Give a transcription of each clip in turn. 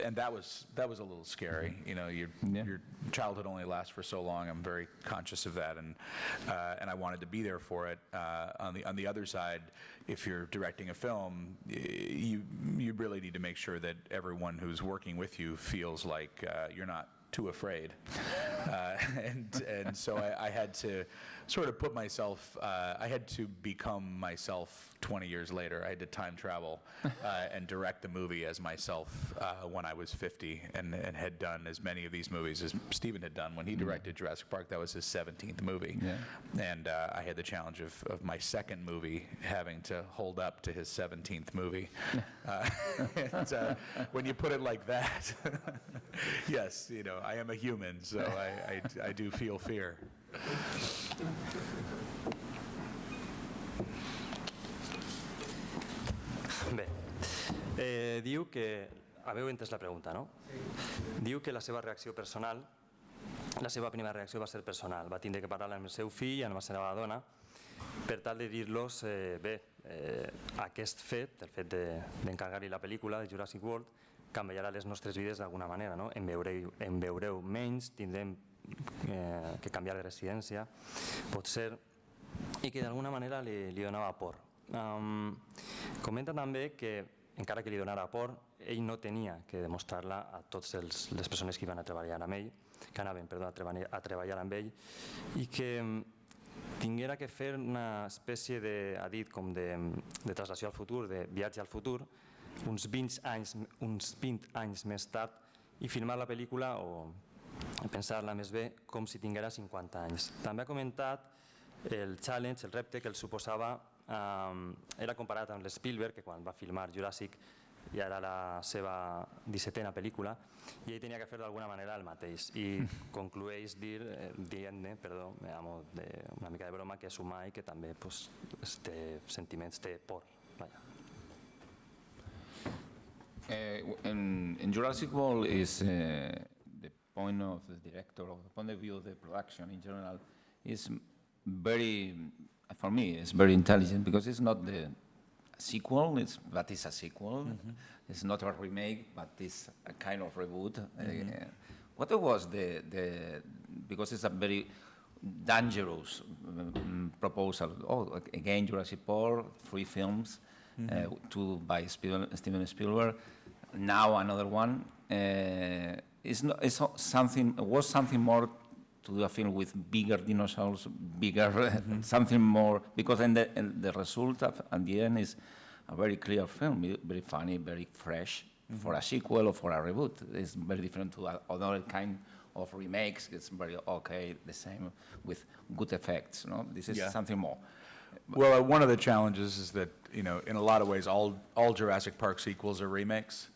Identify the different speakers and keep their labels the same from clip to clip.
Speaker 1: And that was a little scary. You know, your childhood only lasts for so long. I'm very conscious of that, and I wanted to be there for it. On the other side, if you're directing a film, you really need to make sure that everyone who's working with you feels like you're not too afraid, and so I had to sort of put myself. I had to become myself 20 years later. I had to time travel and direct the movie as myself when I was 50, and had done as many of these movies as Steven had done when he directed Jurassic Park. That was his 17th movie, and I had the challenge of my second movie having to hold up to his 17th movie. And when you put it like that, yes, you know, I am a human, so I do feel fear.
Speaker 2: Bé, diu que... Haveu entès la pregunta, no? Diu que la seva reacció personal, la seva primera reacció va ser personal. Va tindre que parlar amb el seu fill, amb la seva dona, per tal de dir-los, aquest fet, el fet d'encarregar-li la pel·lícula de Jurassic World, canviarà les nostres vides d'alguna manera, no? En veureu menys, tindrem que canviar de residència, pot ser, i que d'alguna manera li donava por. Comenta també que, encara que li donara por, ell no tenia que demostrar-la a totes les persones que iban a treballar amb ell, que anaven, a treballar amb ell, i que tinguera que fer una espècie de, ha dit, com de traslació al futur, de viatge al futur, uns 20 anys més tard, i filmar la pel·lícula o pensar-la més bé com si tinguera 50 anys. També ha comentat el challenge, el repte que el suposava, era comparat amb l'Spielberg, que quan va filmar Jurassic ja era la seva 17a pel·lícula, i ell tenia que fer d'alguna manera el mateix. I conclueix dient-ne, perdó, una mica de broma, que és humà i que també té sentiments, té por.
Speaker 3: In Jurassic World is the point of the director, or the point of view of the production in general, is very, for me, it's very intelligent, because it's not the sequel, but it's a sequel. Mm-hmm. It's not a remake, but it's a kind of reboot. Mm-hmm. What was because it's a very dangerous proposal. Oh, again, Jurassic Park, 3 films, mm-hmm. 2 by Steven Spielberg. Now another one. Was something more to do a film with bigger dinosaurs, bigger mm-hmm. something more, because the result at the end is a very clear film, very funny, very fresh. Mm-hmm. For a sequel or for a reboot, it's very different to other kind of remakes. It's very okay, the same with good effects. No, this is something more.
Speaker 1: Well, one of the challenges is that, you know, in a lot of ways, all Jurassic Park sequels are remakes.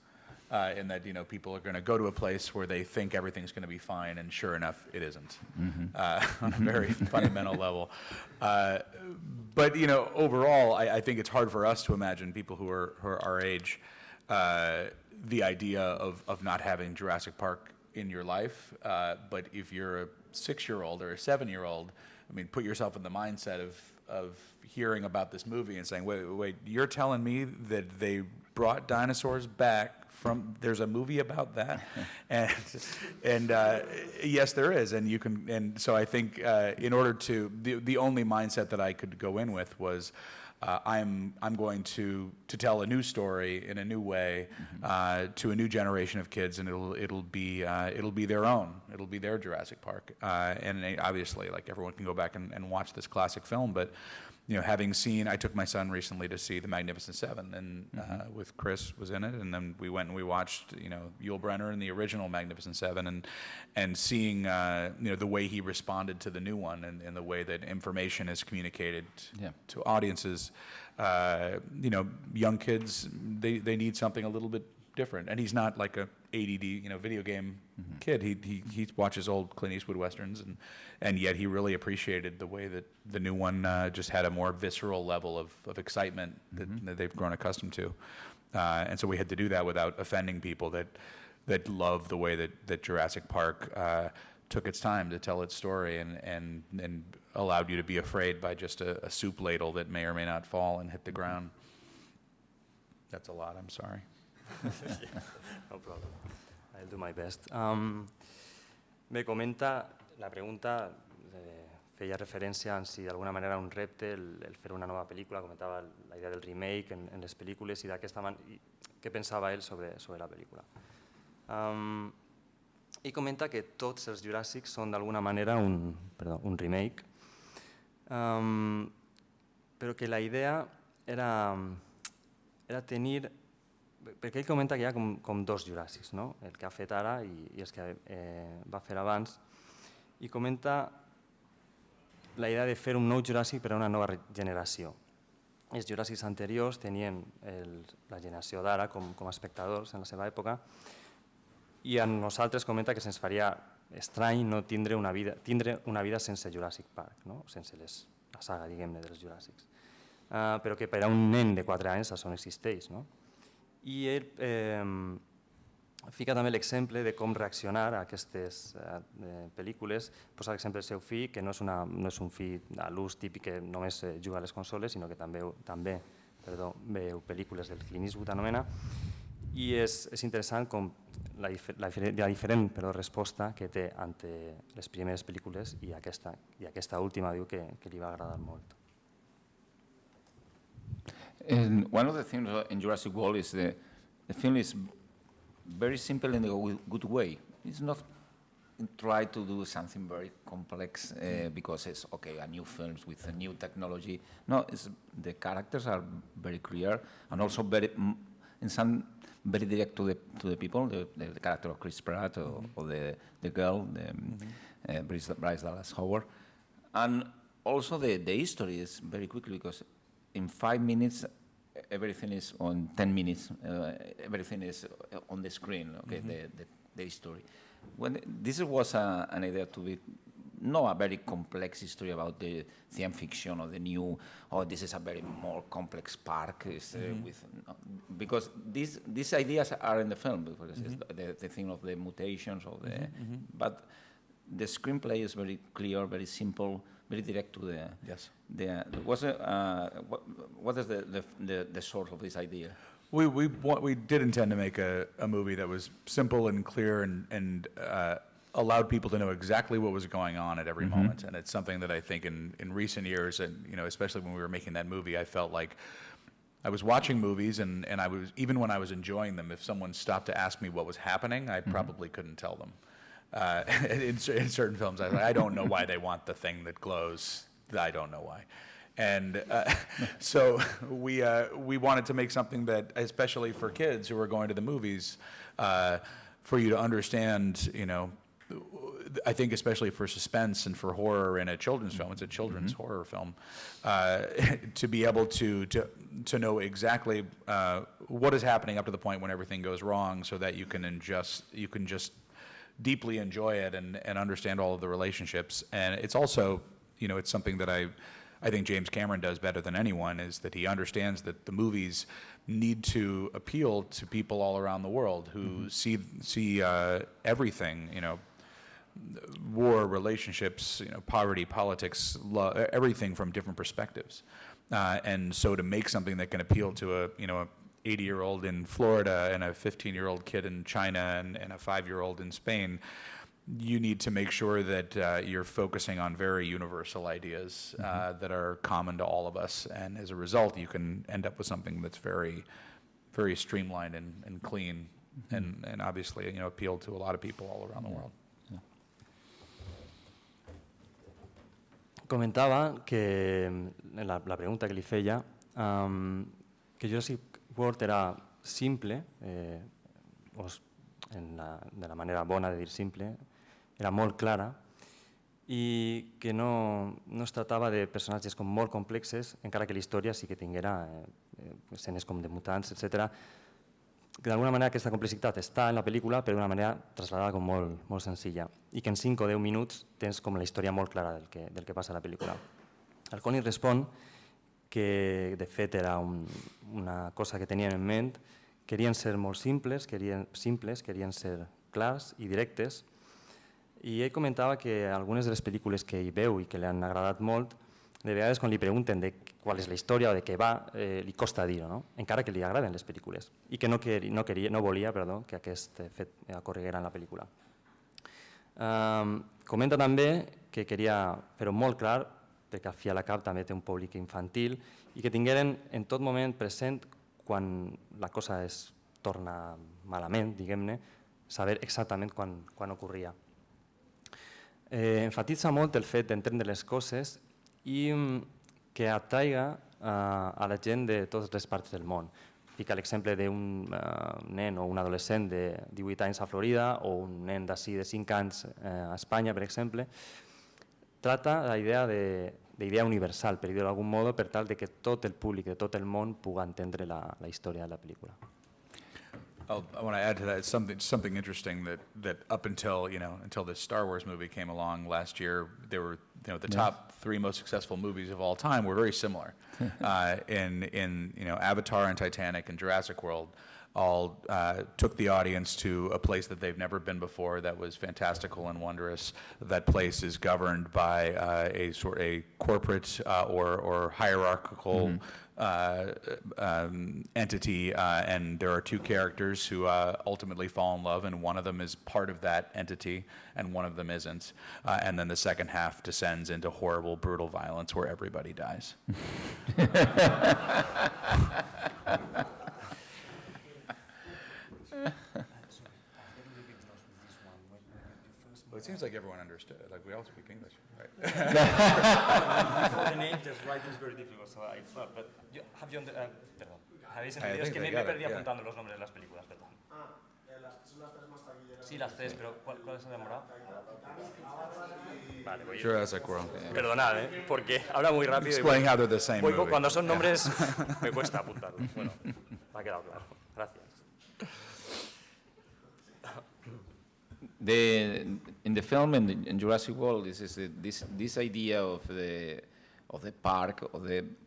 Speaker 1: In that, you know, people are going to go to a place where they think everything's going to be fine, and sure enough, it isn't, mm-hmm. On a very fundamental level. But, you know, overall, I think it's hard for us to imagine, people who are our age, the idea of not having Jurassic Park in your life. But if you're a 6-year-old or a 7-year-old, I mean, put yourself in the mindset of hearing about this movie and saying, wait, you're telling me that they brought dinosaurs back there's a movie about that, and yes, there is, and so I think in order to the only mindset that I could go in with was I'm going to tell a new story in a new way, mm-hmm. To a new generation of kids, and it'll be their own, it'll be their Jurassic Park, and obviously, like, everyone can go back and watch this classic film, but. You know, having seen, I took my son recently to see The Magnificent Seven, and mm-hmm. With Chris was in it, and then we went and we watched, you know, Yul Brynner in the original Magnificent Seven, and seeing, you know, the way he responded to the new one, and the way that information is communicated to audiences. You know, young kids, they need something a little bit different, and he's not like a ADD, you know, video game mm-hmm. kid. He watches old Clint Eastwood westerns, and yet he really appreciated the way that the new one just had a more visceral level of excitement mm-hmm. that they've grown accustomed to, and so we had to do that without offending people that love the way that Jurassic Park took its time to tell its story and allowed you to be afraid by just a soup ladle that may or may not fall and hit the ground. That's a lot. I'm sorry.
Speaker 2: No problem. I'll do my best. Bé, comenta, la pregunta feia referència a si d'alguna manera era un repte el fer una nova pel·lícula, comentava la idea del remake en les pel·lícules i què pensava ell sobre la pel·lícula. I comenta que tots els Juràssics són d'alguna manera un remake, però que la idea era tenir... Perquè ell comenta que hi ha com dos Juràssics, no? El que ha fet ara i els que va fer abans, i comenta la idea de fer un nou Juràssic per a una nova generació. Els Juràssics anteriors tenien la generació d'ara com a espectadors en la seva època, i a nosaltres comenta que se'ns faria estrany no tindre una vida sense Jurassic Park, sense la saga, diguem-ne, dels Juràssics. Però que per a un nen de 4 anys això no existeix. I ell fica també l'exemple de com reaccionar a aquestes pel·lícules. Posa l'exemple del seu fill, que no és un fill a l'ús típic que només juga a les consoles, sinó que també veu pel·lícules del Clint Eastwood, anomena, i és interessant com la diferent resposta que té ante les primeres pel·lícules i aquesta última diu que li va agradar molt.
Speaker 3: And one of the things in Jurassic World is the film is very simple in a good way. It's not try to do something very complex because it's a new films with a new technology. No, the characters are very clear and also very direct to the people. The character of Chris Pratt or the girl, Bryce Dallas Howard, and also the history is very quickly because in 5 minutes everything is on 10 minutes. Everything is on the screen. The history. This was an idea to be not a very complex history about the science fiction or the new. This is a very more complex park. Because these ideas are in the film because it's the thing of the mutations of the. But the screenplay is very clear, very simple, very direct to the.
Speaker 1: Yes.
Speaker 3: What is the source of this idea?
Speaker 1: We did intend to make a movie that was simple and clear and allowed people to know exactly what was going on at every moment. And it's something that I think in recent years, and especially when we were making that movie, I felt like I was watching movies and I was, even when I was enjoying them, if someone stopped to ask me what was happening, I probably couldn't tell them. In certain films, I don't know why they want the thing that glows. I don't know why. And so we wanted to make something that, especially for kids who are going to the movies, for you to understand, I think especially for suspense and for horror in a children's film, it's a children's horror film, to be able to know exactly what is happening up to the point when everything goes wrong, so that you can just deeply enjoy it and understand all of the relationships. And it's also, it's something that I think James Cameron does better than anyone, is that he understands that the movies need to appeal to people all around the world who see everything, war, relationships, poverty, politics, everything from different perspectives. And so to make something that can appeal to a 80-year-old in Florida and a 15-year-old kid in China and a 5-year-old in Spain, you need to make sure that you're focusing on very universal ideas that are common to all of us. And as a result, you can end up with something that's very, very streamlined and clean and obviously appeal to a lot of people all around the world.
Speaker 2: Comentava que la pregunta que li feia, que Jurassic World era simple, de la manera bona de dir simple, era molt clara i que no es tractava de personatges com molt complexes, encara que la història sí que tinguera escenes com de mutants, etc. Que d'alguna manera aquesta complexitat està en la pel·lícula, però d'una manera traslladada com molt senzilla, i que en 5 o 10 minuts tens com la història molt clara del que passa a la pel·lícula. El Colin respon que de fet era una cosa que tenien en ment, querien ser molt simples, querien ser clars i directes, i ell comentava que algunes de les pel·lícules que hi veu i que li han agradat molt de vegades quan li pregunten de qual és la història o de què va, li costa dir-ho, no? Encara que li agraden les pel·lícules i que no volia que aquest fet ocorreguera en la pel·lícula. Comenta també que queria fer-ho molt clar, perquè al fi a la cap també té un públic infantil, i que tingueren en tot moment present, quan la cosa es torna malament, diguem-ne, saber exactament quan ocorria. Enfatitza molt el fet d'entendre les coses i que atraiga a la gent de totes les parts del món. Fica l'exemple d'un nen o un adolescent de 18 anys a Florida o un nen d'ací de 5 anys a Espanya, per exemple. Trata la idea universal, per dir-ho d'algun modo, per tal que tot el públic de tot el món pugui entendre la història de la pel·lícula.
Speaker 1: I want to add to that something interesting that up until the Star Wars movie came along last year, they were the top 3 most successful movies of all time were very similar. In Avatar and Titanic and Jurassic World all took the audience to a place that they've never been before that was fantastical and wondrous. That place is governed by a corporate or hierarchical entity, and there are 2 characters who ultimately fall in love, and one of them is part of that entity and one of them isn't. And then the second half descends into horrible, brutal violence where everybody dies. Well, it seems like everyone understood it. Like, we all speak English, right?
Speaker 2: The name just writing is very difficult, so I thought, but perdón. Habéis entendido, es que me perdí apuntando los nombres de las películas, perdón.
Speaker 4: Son las 3 más taquilleras.
Speaker 2: Sí, las 3, pero ¿cuál se ha demorado? Vale, voy
Speaker 1: Jurassic World.
Speaker 2: Perdonad, porque habla muy rápido.
Speaker 1: Explain how they're the same movie.
Speaker 2: Cuando son nombres me cuesta apuntarlos. Bueno, me ha quedado claro. Gracias.
Speaker 3: In the film in Jurassic World, this idea of the park,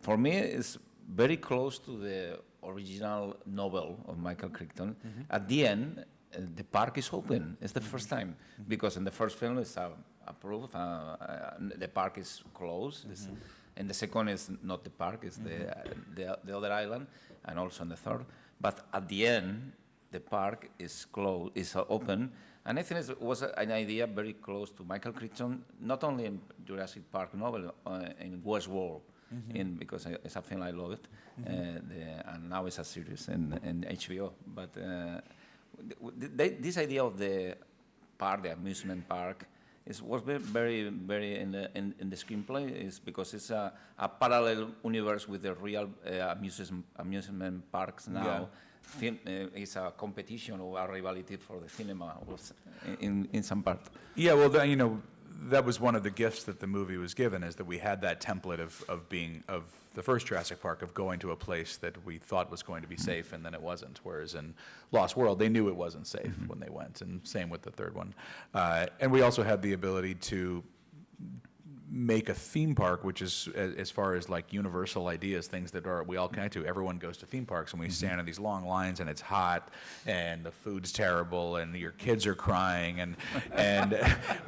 Speaker 3: for me, is very close to the original novel of Michael Crichton. At the end, the park is open. It's the first time, because in the first film it's approved, the park is closed, and the second is not the park, it's the other island, and also in the third. But at the end, the park is closed, is open. And I think it was an idea very close to Michael Crichton, not only in Jurassic Park novel, in Westworld, because it's a film I love it, and now it's a series in HBO. But this idea of the park, the amusement park, was very, very in the screenplay, is because it's a parallel universe with the real amusement parks now. Yeah. It's a competition or a rivalry for the cinema in some part.
Speaker 1: Yeah, well, that was one of the gifts that the movie was given, is that we had that template of the first Jurassic Park, of going to a place that we thought was going to be safe, and then it wasn't. Whereas in Lost World, they knew it wasn't safe when they went, and same with the third one. And we also had the ability to make a theme park, which is, as far as like universal ideas, things that we all connect to. Everyone goes to theme parks, and we stand in these long lines, and it's hot, and the food's terrible, and your kids are crying, and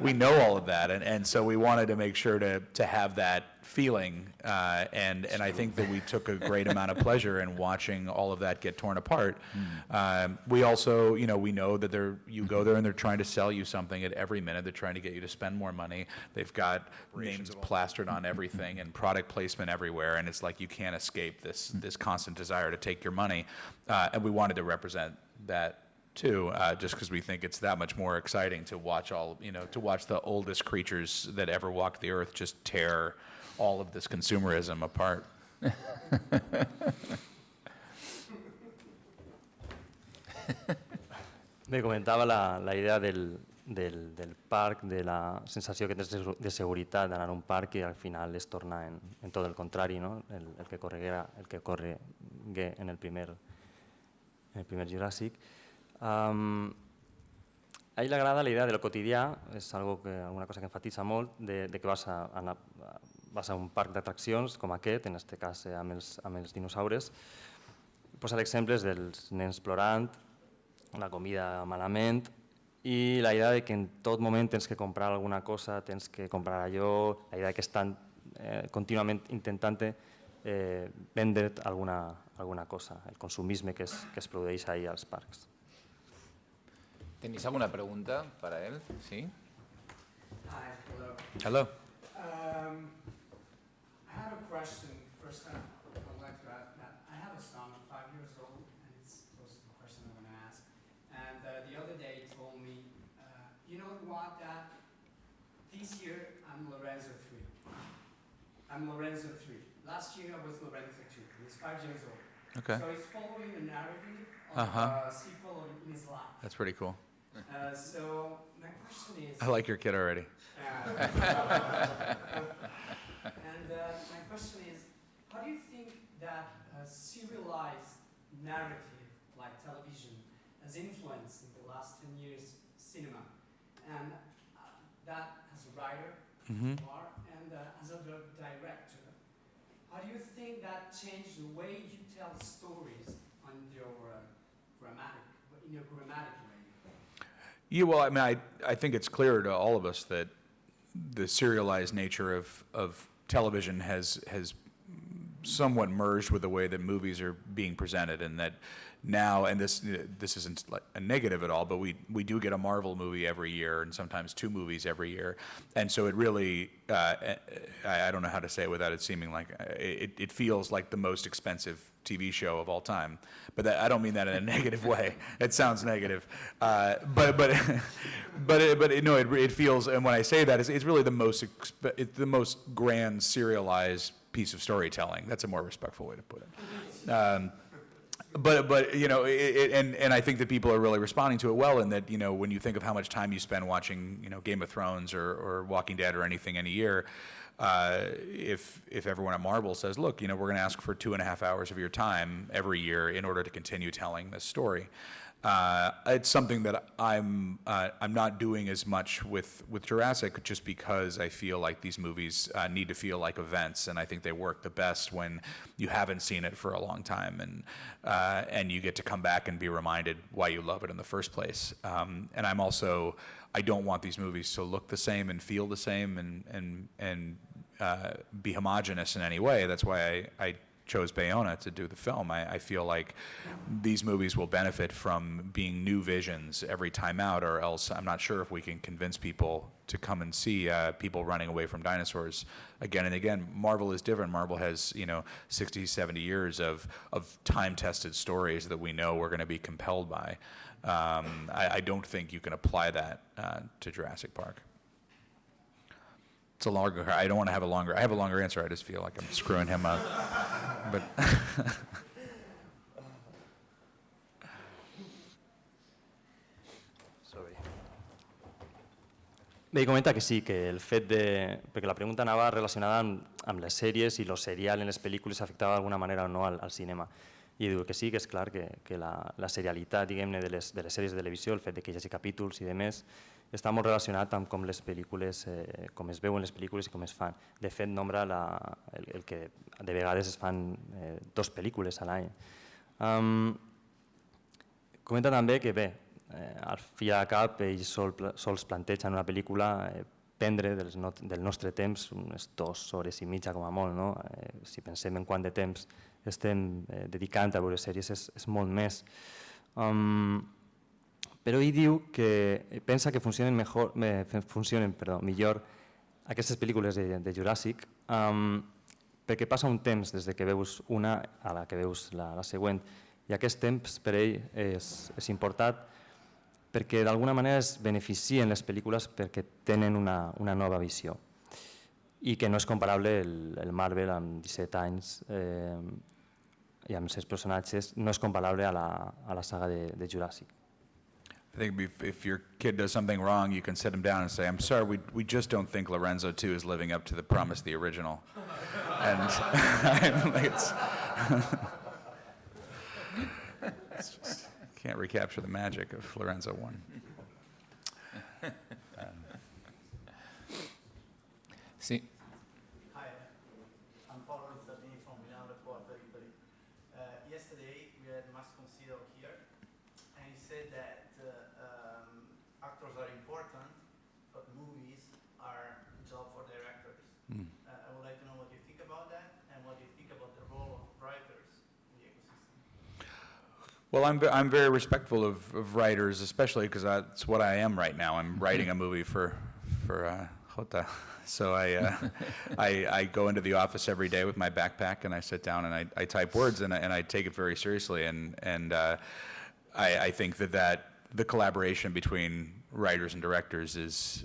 Speaker 1: we know all of that, and so we wanted to make sure to have that feeling, and I think that we took a great amount of pleasure in watching all of that get torn apart. We also, we know that you go there and they're trying to sell you something at every minute. They're trying to get you to spend more money. They've got names plastered on everything and product placement everywhere, and it's like you can't escape this constant desire to take your money. And we wanted to represent that too, just because we think it's that much more exciting to watch to watch the oldest creatures that ever walked the earth just tear all of this consumerism apart.
Speaker 2: Me comentava la idea del parc, de la sensació que tens de seguretat d'anar a un parc, i al final es torna en tot el contrari, no? el que corregué en el primer Jurassic. A ell li agrada la idea de lo quotidià, és alguna cosa que enfatitza molt, de que vas a un parc d'atraccions com aquest, en aquest cas amb els dinosaures. Posa exemples dels nens plorant, la comida malament, i la idea de que en tot moment tens que comprar alguna cosa, tens que comprar allò, la idea que estan contínuament intentant vendre't alguna cosa, el consumisme que es produeix ahí als parcs.
Speaker 3: ¿Tenéis alguna pregunta para él? ¿Sí?
Speaker 4: Hi, hello.
Speaker 1: Hello.
Speaker 4: I have a question. First, I would like to ask that I have a son, 5 years old, and it's close to the question I'm going to ask. And the other day he told me, you know what, Dad? This year I'm Lorenzo 3. I'm Lorenzo 3. Last year I was Lorenzo 2. He's 5 years old.
Speaker 1: Okay.
Speaker 4: So he's following the narrative of a sequel in his life.
Speaker 1: That's pretty cool.
Speaker 4: So my question is...
Speaker 1: I like your kid already.
Speaker 4: And my question is, how do you think that a serialized narrative like television has influenced in the last 10 years cinema? And that as a writer, you are, and as a director, how do you think that changed the way you tell stories on your in your grammatic way?
Speaker 1: Yeah, well, I mean, I think it's clear to all of us that the serialized nature of television has somewhat merged with the way that movies are being presented, and that now, and this isn't like a negative at all, but we do get a Marvel movie every year, and sometimes 2 movies every year, and so it really, I don't know how to say it without it seeming like, it feels like the most expensive TV show of all time, but I don't mean that in a negative way. It sounds negative, but it feels, and when I say that, it's really it's the most grand serialized piece of storytelling. That's a more respectful way to put it. But you know, and I think that people are really responding to it well, and that, you know, when you think of how much time you spend watching, you know, Game of Thrones or Walking Dead or anything any year, if everyone at Marvel says, look, you know, we're going to ask for 2.5 hours of your time every year in order to continue telling this story. It's something that I'm not doing as much with Jurassic, just because I feel like these movies need to feel like events, and I think they work the best when you haven't seen it for a long time, and you get to come back and be reminded why you love it in the first place. And I don't want these movies to look the same and feel the same and be homogenous in any way. That's why I chose Bayona to do the film. I feel like these movies will benefit from being new visions every time out, or else I'm not sure if we can convince people to come and see people running away from dinosaurs again and again. Marvel is different. Marvel has, you know, 60, 70 years of time-tested stories that we know we're going to be compelled by. I don't think you can apply that to Jurassic Park. It's a longer. I don't want to have a longer. I have a longer answer. I just feel like I'm screwing him up. But
Speaker 2: Sorry. Bé, comenta que sí, que el fet de... Perquè la pregunta anava relacionada amb les sèries i el serial en les pel·lícules afectava d'alguna manera o no al cinema. I diu que sí, que és clar que la serialitat, diguem-ne, de les sèries de televisió, el fet de que hi hagi capítols i demés, està molt relacionat amb com les pel·lícules, com es veuen les pel·lícules i com es fan. De fet, nombra el que de vegades es fan 2 pel·lícules a l'any. Comenta també que, bé, al fi i al cap, ells sols plantegen una pel·lícula prendre del nostre temps unes 2 hores i mitja com a molt, no? Si pensem en quant de temps estem dedicant a veure sèries és molt més. Però ell diu que pensa que funcionen millor aquestes pel·lícules de Jurassic perquè passa un temps des que veus una a la que veus la següent, i aquest temps per ell és important perquè d'alguna manera es beneficien les pel·lícules perquè tenen una nova visió i que no és comparable el Marvel amb 17 anys i amb els seus personatges, no és comparable a la saga de Jurassic.
Speaker 1: I think if your kid does something wrong, you can sit him down and say, "I'm sorry, we just don't think Lorenzo 2 is living up to the promise of the original." And it's just, can't recapture the magic of Lorenzo 1.
Speaker 3: Sí.
Speaker 5: Hi, I'm Colin Trevorow from Milan Reporter, Italy. Yesterday we had Max Consiglio here, and he said that actors are important, but movies are a job for directors. I would like to
Speaker 1: Well, I'm very respectful of writers, especially because that's what I am right now. I'm writing a movie for Jota. So I go into the office every day with my backpack and I sit down and I type words and I take it very seriously. And I think that the collaboration between writers and directors is,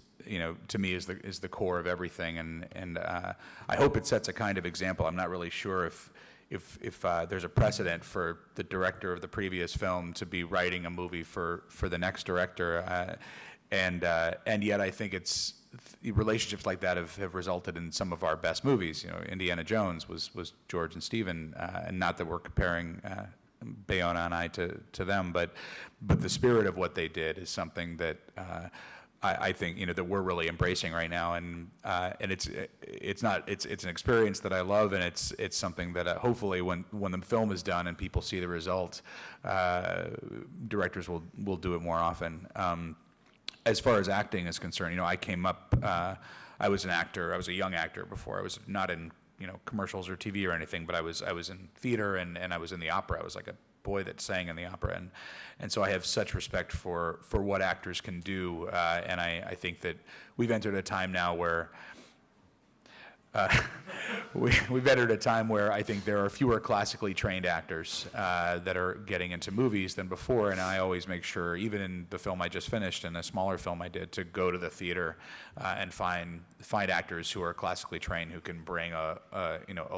Speaker 1: to me is the core of everything. And I hope it sets a kind of example. I'm not really sure if there's a precedent for the director of the previous film to be writing a movie for the next director. And yet I think relationships like that have resulted in some of our best movies. Indiana Jones was George and Stephen, and not that we're comparing Bayona and I to them, but the spirit of what they did is something that I think that we're really embracing right now, and it's an experience that I love, and it's something that hopefully when the film is done and people see the result, directors will do it more often. As far as acting is concerned, I came up, I was an actor. I was a young actor before. I was not in commercials or TV or anything, but I was in theater and I was in the opera. I was like a boy that sang in the opera, and so I have such respect for what actors can do, and I think that we've entered a time now where we've entered a time where I think there are fewer classically trained actors that are getting into movies than before, and I always make sure, even in the film I just finished and a smaller film I did, to go to the theater and find actors who are classically trained who can bring a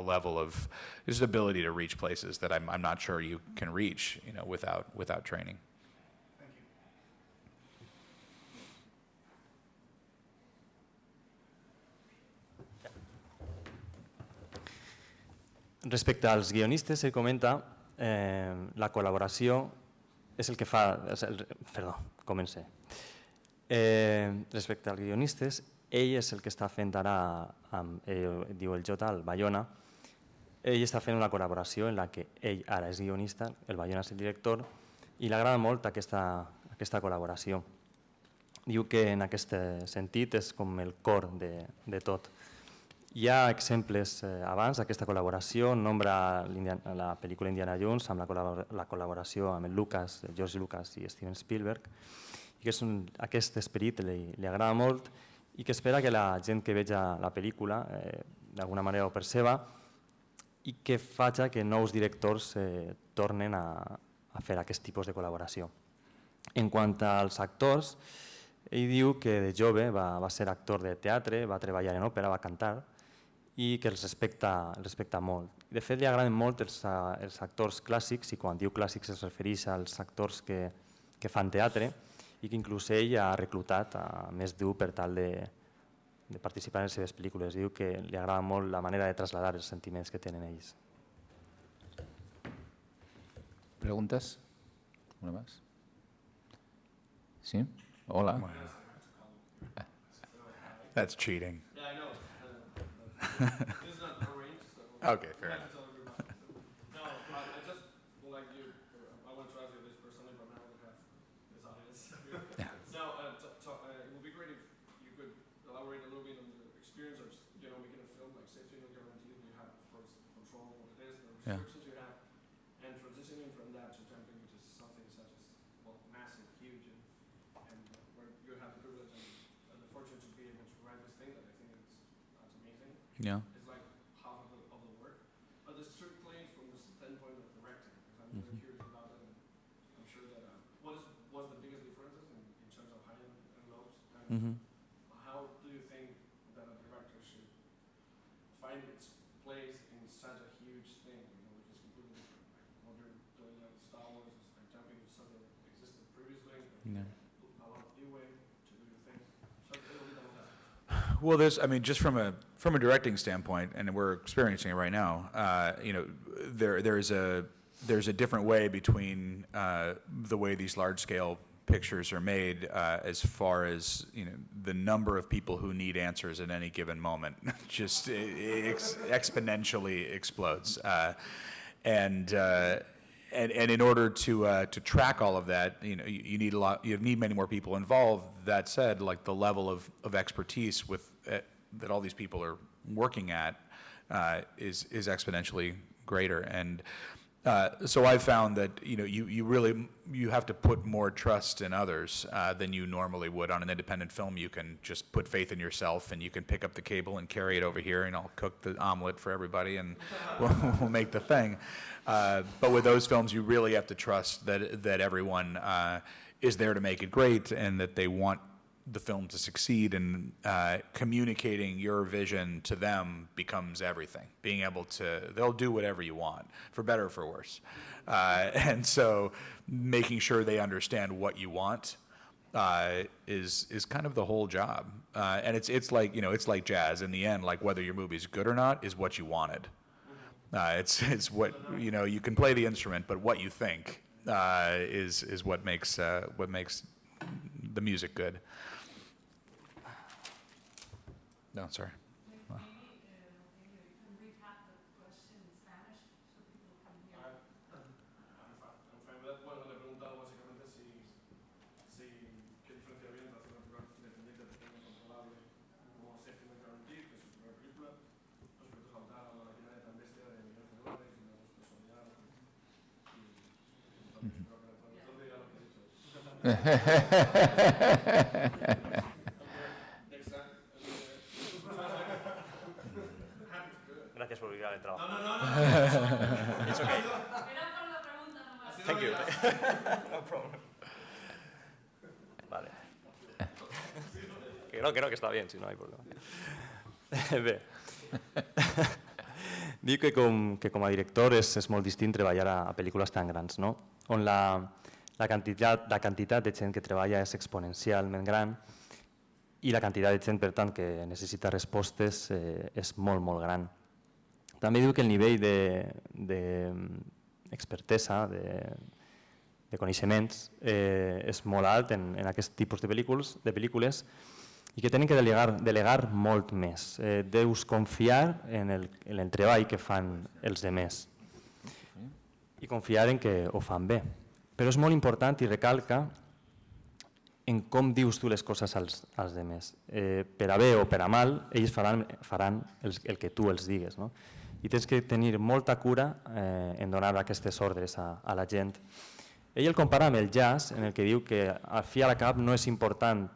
Speaker 1: level of just ability to reach places that I'm not sure you can reach without training.
Speaker 2: Respecte als guionistes, se comenta la col·laboració és el que fa... Perdó, comencé. Respecte als guionistes, ell és el que està fent ara, diu el Jota, el Bayona, ell està fent una col·laboració en la que ell ara és guionista, el Bayona és el director, i li agrada molt aquesta col·laboració. Diu que en aquest sentit és com el cor de tot. Hi ha exemples abans d'aquesta col·laboració, nombra la pel·lícula Indiana Jones amb la col·laboració amb el George Lucas i Steven Spielberg, i que aquest esperit li agrada molt i que espera que la gent que veja la pel·lícula d'alguna manera ho perceba i que faci que nous directors tornen a fer aquest tipus de col·laboració. En quant als actors, ell diu que de jove va ser actor de teatre, va treballar en òpera, va cantar, i que els respecta molt. De fet, li agraden molt els actors clàssics, i quan diu clàssics es refereix als actors que fan teatre, i que inclús ell ha reclutat més d'un per tal de participar en les seves pel·lícules. Diu que li agrada molt la manera de traslladar els sentiments que tenen ells.
Speaker 3: ¿Preguntas? ¿Una más? ¿Sí? Hola.
Speaker 1: That's cheating.
Speaker 6: Yeah, I know. This is not arranged, so...
Speaker 1: Okay, fair enough.
Speaker 6: No, I just would like you, I want to ask you this personally, but now we have this audience.
Speaker 1: Yeah.
Speaker 6: So, it would be great if you could elaborate a little bit on the experience of, making a film, like safety no guarantee, you have, of course, control of what it is, the restrictions you have, and transitioning from that to jumping into something such as, massive, huge, and where you have the privilege and the fortune to be able to write this thing that I think that's amazing.
Speaker 1: Yeah.
Speaker 6: It's like half of the work. But the strictly from the standpoint of directing, because I'm really curious about it, and I'm sure that what's the biggest differences in terms of high and lows? How do you think that a director should find its place in such a huge thing, which is completely different? Like what you're doing at Star Wars is like jumping to something that existed previously, but a lot of leeway to do your thing. So a little bit on that.
Speaker 1: Well, just from a directing standpoint, and we're experiencing it right now, there's a different way between the way these large-scale pictures are made as far as the number of people who need answers at any given moment just exponentially explodes, and in order to track all of that, you need many more people involved. That said, like the level of expertise that all these people are working at is exponentially greater, and So I found that, you have to put more trust in others than you normally would on an independent film. You can just put faith in yourself, and you can pick up the cable and carry it over here, and I'll cook the omelet for everybody, and we'll make the thing. But with those films, you really have to trust that everyone is there to make it great, and that they want the film to succeed, and communicating your vision to them becomes everything. Being able to, they'll do whatever you want, for better or for worse. And so making sure they understand what you want is kind of the whole job. And it's like, it's like jazz. In the end, like whether your movie's good or not is what you wanted. It's what, you can play the instrument, but what you think is what makes the music good. No, sorry.
Speaker 7: Maybe you can recap the question in Spanish so people can hear.
Speaker 6: I'm fine with that. Bueno, le he preguntado básicamente qué diferencia había entre hacer una película independiente, pequeña, controlable, como Safety Guarantee, que es su primera película, respecto a saltar a una maquinaria tan bestia de millones de dólares y una responsabilidad. Y espero que el traductor diga lo que he dicho.
Speaker 2: Gracias por vibrar el trabajo.
Speaker 6: No.
Speaker 2: It's okay.
Speaker 7: Era por la pregunta nomás.
Speaker 2: Thank you. No problem. Vale. Que està bien, si no hay problema. Bé. Dic que com a director és molt distint treballar a pel·lícules tan grans, no? On la quantitat de gent que treballa és exponencialment gran i la quantitat de gent, per tant, que necessita respostes és molt, molt gran. També diu que el nivell d'expertesa, de coneixements, és molt alt en aquest tipus de pel·lícules i que tenen que delegar molt més. Deus confiar en el treball que fan els demés i confiar en que ho fan bé. Però és molt important i recalca en com dius tu les coses als demés. Per a bé o per a mal, ells faran el que tu els digues. I tens que tenir molta cura en donar aquestes ordres a la gent. Ell el compara amb el jazz, en el que diu que al fi a la cap no és important,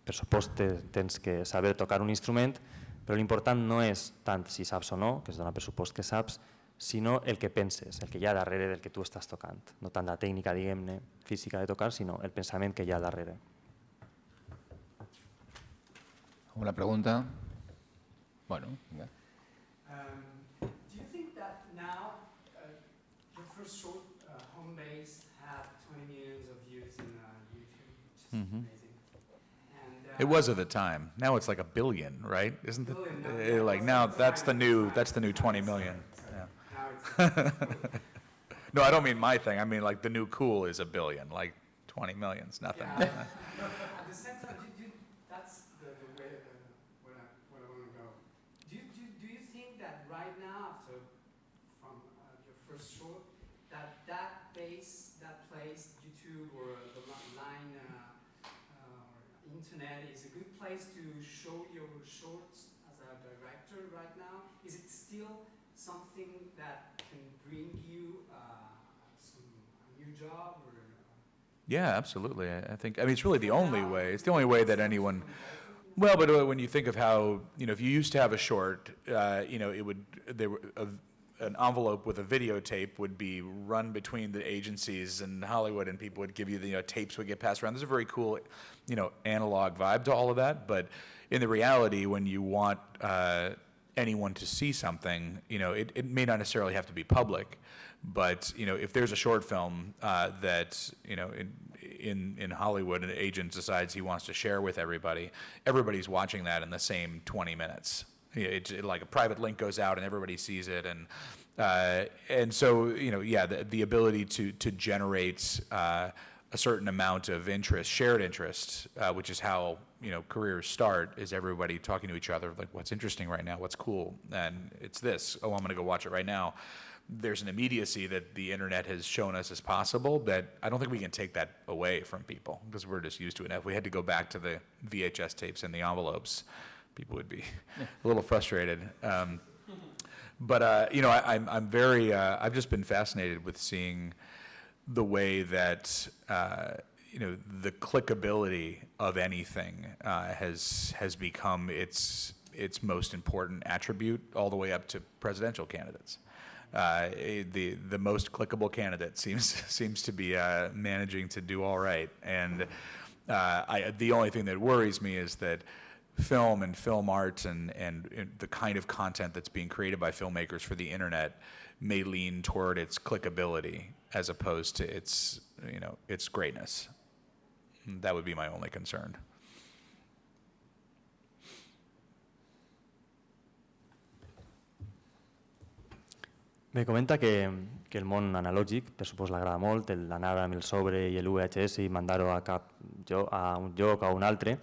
Speaker 2: per supost tens que saber tocar un instrument, però l'important no és tant si saps o no, que es dona per supost que saps, sinó el que penses, el que hi ha darrere del que tu estàs tocant. No tant la tècnica, diguem-ne, física de tocar, sinó el pensament que hi ha darrere.
Speaker 3: ¿Una pregunta? Bueno, venga.
Speaker 4: Do you think that now your first short, Home Base, had 20 millions of views in YouTube, which is amazing? And,
Speaker 1: It was at the time. Now it's like 1 billion, right? Isn't
Speaker 4: Billion,
Speaker 1: it?
Speaker 4: no,
Speaker 1: Like
Speaker 4: no,
Speaker 1: now,
Speaker 4: it's
Speaker 1: that's the
Speaker 4: fine,
Speaker 1: new
Speaker 4: it's fine.
Speaker 1: 20 million.
Speaker 4: Now
Speaker 1: Yeah.
Speaker 4: it's
Speaker 1: No, I don't mean my thing. I mean like the new cool is 1 billion. Like 20 million's nothing.
Speaker 4: yeah. At the same time, that's the way where I want to go. Do you think that right now, from your first short, that base, that place, YouTube or the line or internet is a good place to show your shorts as a director right now? Is it still something that can bring you a new job? Or,
Speaker 1: Yeah, absolutely. I think, it's really the only way. It's the only way that anyone, well, but when you think of how, if you used to have a short, an envelope with a videotape would be run between the agencies in Hollywood, and people would give you the tapes would get passed around. There's a very cool, analog vibe to all of that. But in the reality, when you want anyone to see something, it may not necessarily have to be public. But if there's a short film that in Hollywood, an agent decides he wants to share with everybody, everybody's watching that in the same 20 minutes. It's like a private link goes out and everybody sees it, and so the ability to generate a certain amount of interest, shared interest, which is how careers start, is everybody talking to each other like, what's interesting right now, what's cool, and it's this. Oh, I'm going to go watch it right now. There's an immediacy that the internet has shown us is possible that I don't think we can take that away from people, because we're just used to it. Now, if we had to go back to the VHS tapes and the envelopes, people would be a little frustrated. But, I'm very, I've just been fascinated with seeing the way that, the clickability of anything has become its most important attribute all the way up to presidential candidates. The most clickable candidate seems to be managing to do all right. And the only thing that worries me is that film and film art and the kind of content that's being created by filmmakers for the internet may lean toward its clickability as opposed to its greatness. That would be my only concern.
Speaker 2: Bé, comenta que el món analògic, per supost, l'agrada molt, l'anar amb el sobre i l'UHS i mandar-ho a un lloc o a un altre,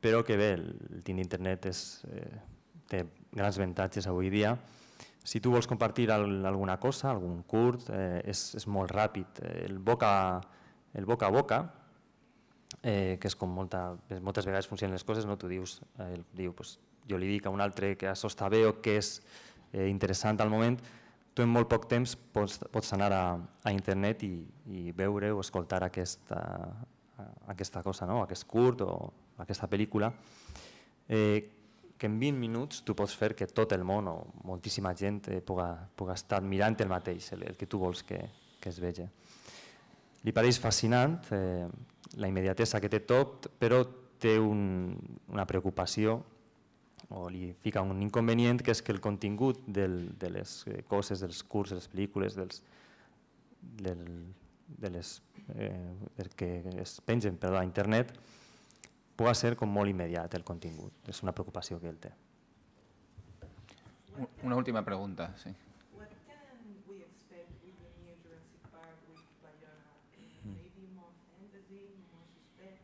Speaker 2: però que bé, el tindre internet té grans avantatges avui dia. Si tu vols compartir alguna cosa, algun curt, és molt ràpid. El boca a boca, que és com moltes vegades funcionen les coses, no? Tu dius, jo li dic a un altre que això està bé o que és interessant al moment, tu en molt poc temps pots anar a internet i veure o escoltar aquesta cosa, no? Aquest curt o aquesta pel·lícula, que en 20 minuts tu pots fer que tot el món o moltíssima gent puga estar mirant el mateix, el que tu vols que es vegi. Li pareix fascinant la immediatesa que té tot, però té una preocupació o li fica un inconvenient, que és que el contingut de les coses, dels curts, de les pel·lícules, que es pengen a internet, pugui ser com molt immediat el contingut. És una preocupació que ell té.
Speaker 3: Una última pregunta, sí.
Speaker 8: What can we expect with the new Jurassic Park with Bayona? Maybe more fantasy, more suspense?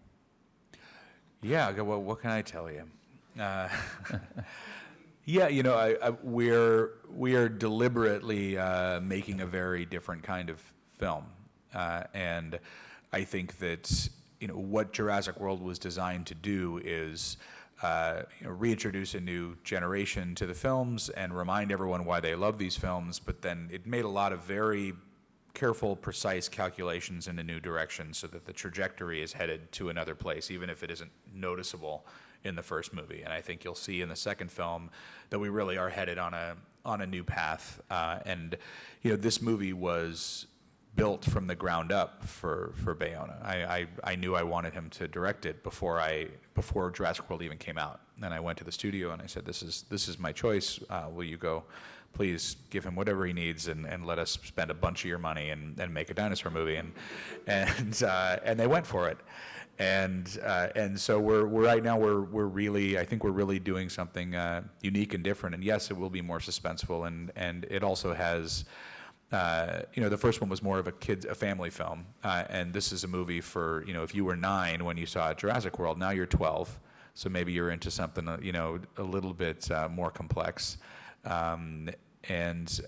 Speaker 1: Yeah, well, what can I tell you? Yeah, we are deliberately making a very different kind of film, and I think that what Jurassic World was designed to do is reintroduce a new generation to the films and remind everyone why they love these films. But then it made a lot of very careful, precise calculations in a new direction so that the trajectory is headed to another place, even if it isn't noticeable in the first movie. And I think you'll see in the second film that we really are headed on a new path. And this movie was built from the ground up for Bayona. I knew I wanted him to direct it before Jurassic World even came out. And I went to the studio and I said, this is my choice. Will you go? Please give him whatever he needs and let us spend a bunch of your money and make a dinosaur movie. And they went for it. And so I think we're really doing something unique and different. And yes, it will be more suspenseful. And it also has, the first one was more of a family film. And this is a movie for, if you were 9 when you saw Jurassic World, now you're 12. So maybe you're into something, a little bit more complex. And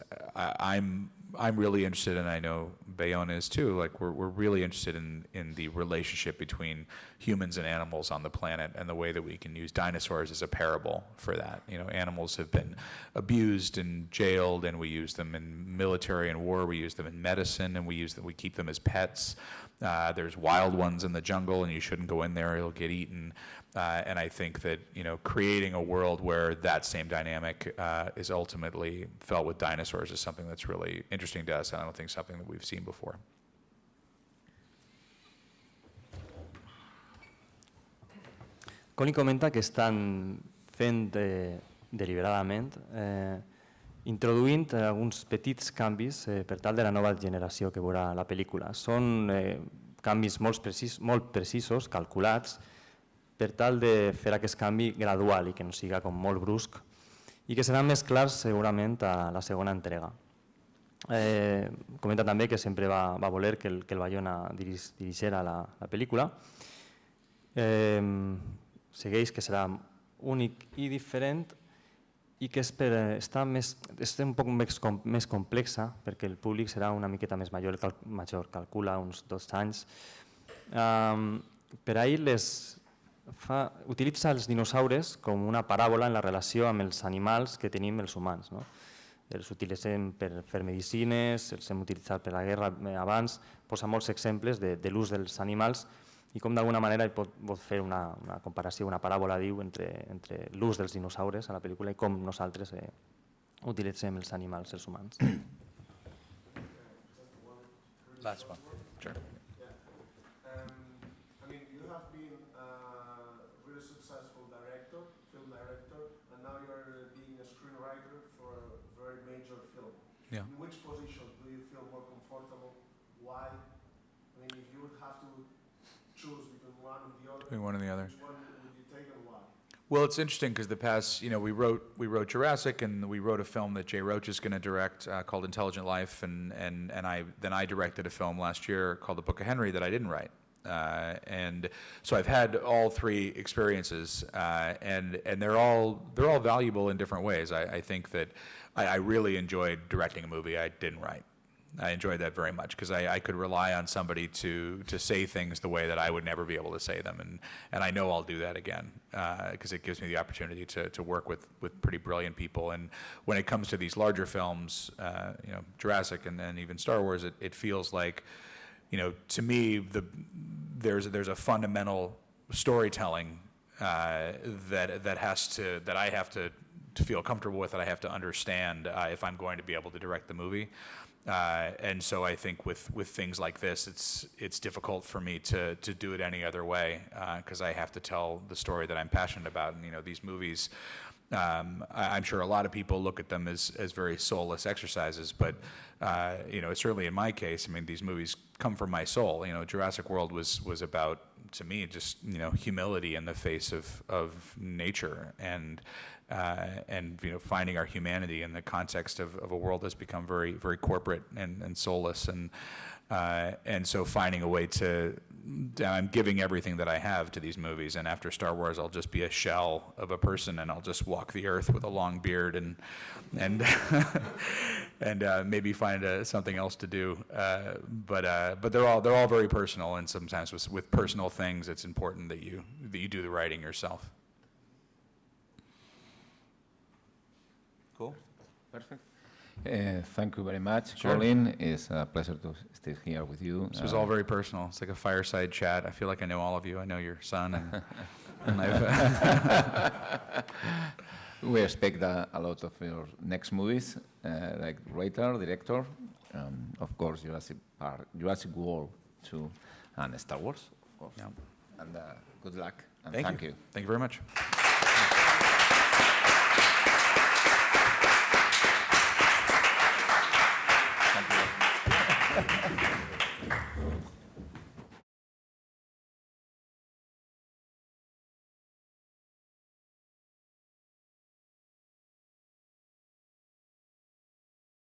Speaker 1: I'm really interested, and I know Bayona is too, like we're really interested in the relationship between humans and animals on the planet and the way that we can use dinosaurs as a parable for that. Animals have been abused and jailed, and we use them in military and war, we use them in medicine, and we keep them as pets. There's wild ones in the jungle, and you shouldn't go in there, you'll get eaten. And I think that, creating a world where that same dynamic is ultimately felt with dinosaurs is something that's really interesting to us, and I don't think something that we've seen before.
Speaker 2: Colin comenta que estan fent deliberadament, introduint alguns petits canvis per tal de la nova generació que veurà la pel·lícula. Són canvis molt precisos, calculats, per tal de fer aquest canvi gradual i que no siga com molt brusc i que seran més clars segurament a la segona entrega. Comenta també que sempre va voler que el Bayona dirigera la pel·lícula. Segueix que serà únic i diferent i que és un poc més complexa perquè el públic serà una miqueta més major, calcula uns 2 anys. Per ahir utilitza els dinosaures com una paràbola en la relació amb els animals que tenim els humans. Els utilitzem per fer medicines, els hem utilitzat per la guerra abans, posa molts exemples de l'ús dels animals i com d'alguna manera pot fer una comparació, una paràbola, diu, entre l'ús dels dinosaures a la pel·lícula i com nosaltres utilitzem els animals, els humans.
Speaker 1: Last one. Sure.
Speaker 6: I mean, you have been a really successful director, film director, and now you're being a screenwriter for a very major film.
Speaker 1: Yeah.
Speaker 6: In which position do you feel more comfortable? Why? I mean, if you would have to choose between one and the other,
Speaker 1: Between one and the other.
Speaker 6: which one would you take and why?
Speaker 1: Well, it's interesting because the past, we wrote Jurassic, and we wrote a film that Jay Roach is going to direct called Intelligent Life, and I directed a film last year called The Book of Henry that I didn't write, and so I've had all three experiences, and they're all valuable in different ways. I think that I really enjoyed directing a movie I didn't write. I enjoyed that very much because I could rely on somebody to say things the way that I would never be able to say them, and I know I'll do that again because it gives me the opportunity to work with pretty brilliant people. And when it comes to these larger films, Jurassic and even Star Wars, it feels like, to me, there's a fundamental storytelling that I have to feel comfortable with, that I have to understand if I'm going to be able to direct the movie. And so I think with things like this, it's difficult for me to do it any other way because I have to tell the story that I'm passionate about. And these movies, I'm sure a lot of people look at them as very soulless exercises, but certainly in my case, I mean, these movies come from my soul. Jurassic World was about, to me, just humility in the face of nature and finding our humanity in the context of a world that's become very, very corporate and soulless, and so finding a way I'm giving everything that I have to these movies, and after Star Wars, I'll just be a shell of a person, and I'll just walk the earth with a long beard and maybe find something else to do. But they're all very personal, and sometimes with personal things, it's important that you do the writing yourself. Cool.
Speaker 3: Perfect. Thank you very much,
Speaker 1: Sure.
Speaker 3: Colin. It's a pleasure to stay here with you.
Speaker 1: This was all very personal. It's like a fireside chat. I feel like I know all of you. I know your son, and
Speaker 3: we expect a lot of your next movies, like writer, director, of course, Jurassic World 2, and Star Wars, of course.
Speaker 1: Yeah.
Speaker 3: And good luck, and
Speaker 1: Thank
Speaker 3: thank
Speaker 1: you.
Speaker 3: you.
Speaker 1: Thank you very much.